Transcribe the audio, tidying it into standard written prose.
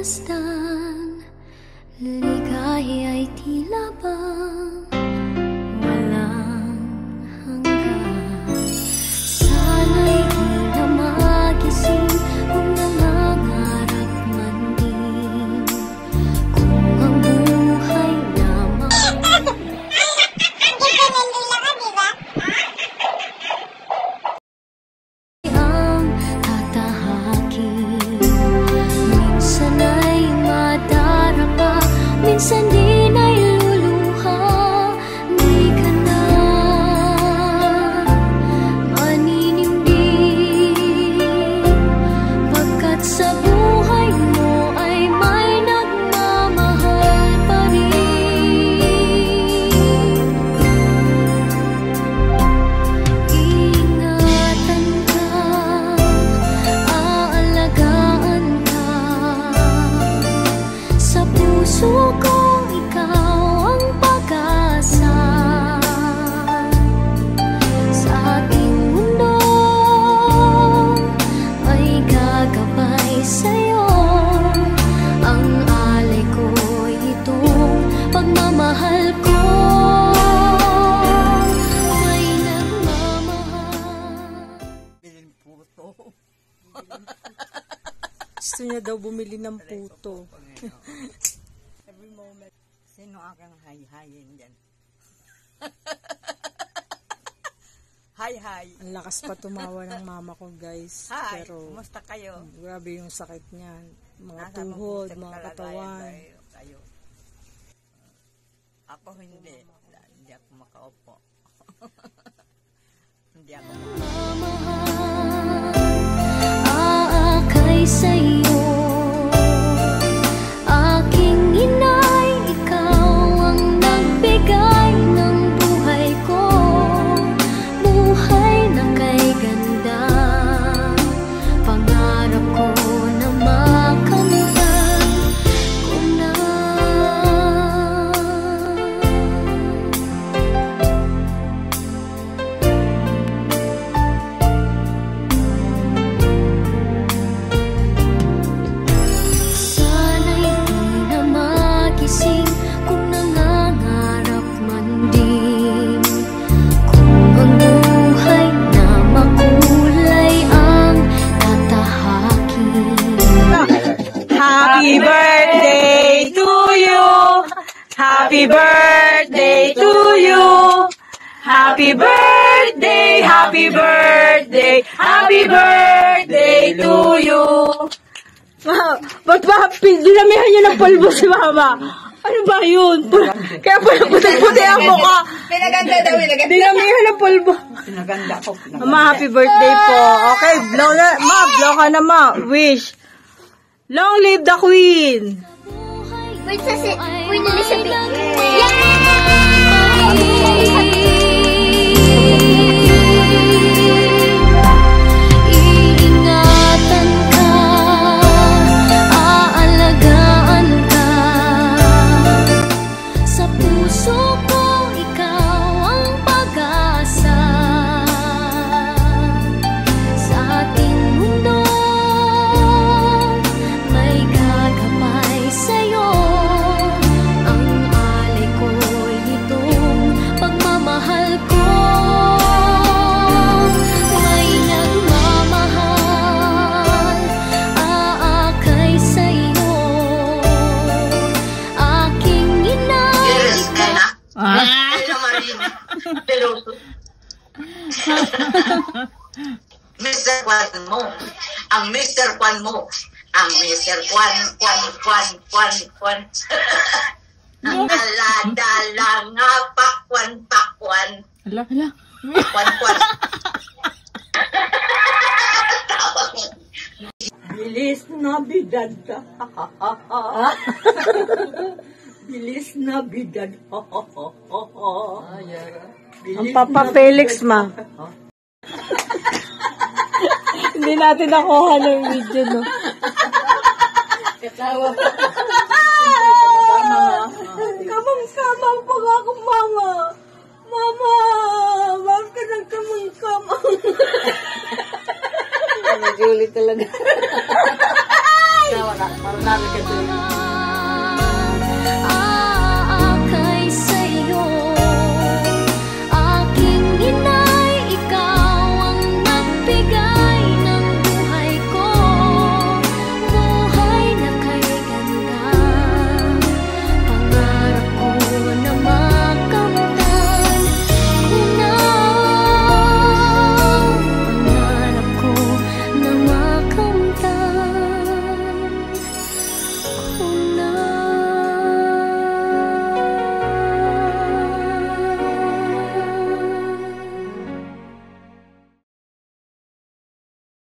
pagmasdan, ligaya'y tila bang walang hanggan. Sana'y di na magising kung nangangarap man din, kung ang buhay lamang ang tatahakin. Minsan ay madarapa, minsan din ay luluha. Di ka na maninindig, pagkat sa buhay mo ay may nagmamahal pa rin. Ingatan ka, aalagaan ka, sa puso kong ikaw ang pag-asa. Sa ating mundo ay gagabay sa'yo, ang alay ko'y itong pagmamahal ko. May nagmamahal. Bilhin puto. Gusto niya daw bumili ng puto. Every moment. Sino akang hay-hayin dyan? Hi. Ang lakas pa tumawa ng mama ko, guys. Hi, Pero kumusta kayo? grabe yung sakit niya. Mga Nasa tuhod, mabuting mga kalagayan katawan. ba kayo? Ako hindi. Hindi ako makaupo. Hindi ako Aakay sa'yo, aking inay, ikaw ang nagbigay ng buhay ko. Buhay na kay ganda, pangarap ko na makamtan ko na. Sana'y di na magising kung nangangarap man din, kung ang buhay na makulay ang tatahakin. Happy birthday to you! Happy birthday to you! Happy birthday, happy birthday, happy birthday to you! Ba't ba dinamihan niyo ng polvo si mama? Ano ba yun? Kaya pala puti-puti ang mukha. Pinaganda daw, pinaganda. Dinamihan ng polvo. Pinaganda ko. Ma, happy birthday po. Okay, blow na. Ma, blow ka na, ma. Wish. Long live the queen. Wait, wait na sa Iingatan ka, aalagaan ka, sa puso ko ikaw ang pag-asa. Sa ating mundo may gagabay sa'yo, ang alay ko'y itong pagmamahal ko. May nagmamahal, aakay sa'yo, aking inay. Mr. Kwan mo. Ang Mr. Kwan mo. Ang Mr. Kwan. Dala nga pakwan. Hala. Kwan. Bilis na bidad ka. Bilis na bidad. Ang Papa Felix, ma. Hindi natin nakuha ng video, no? Katawa pa. Kamang-kamang pa nga ako, mama. Mama, bakit ka nang kamang-kamang? Julie talaga. Parang namin ka din.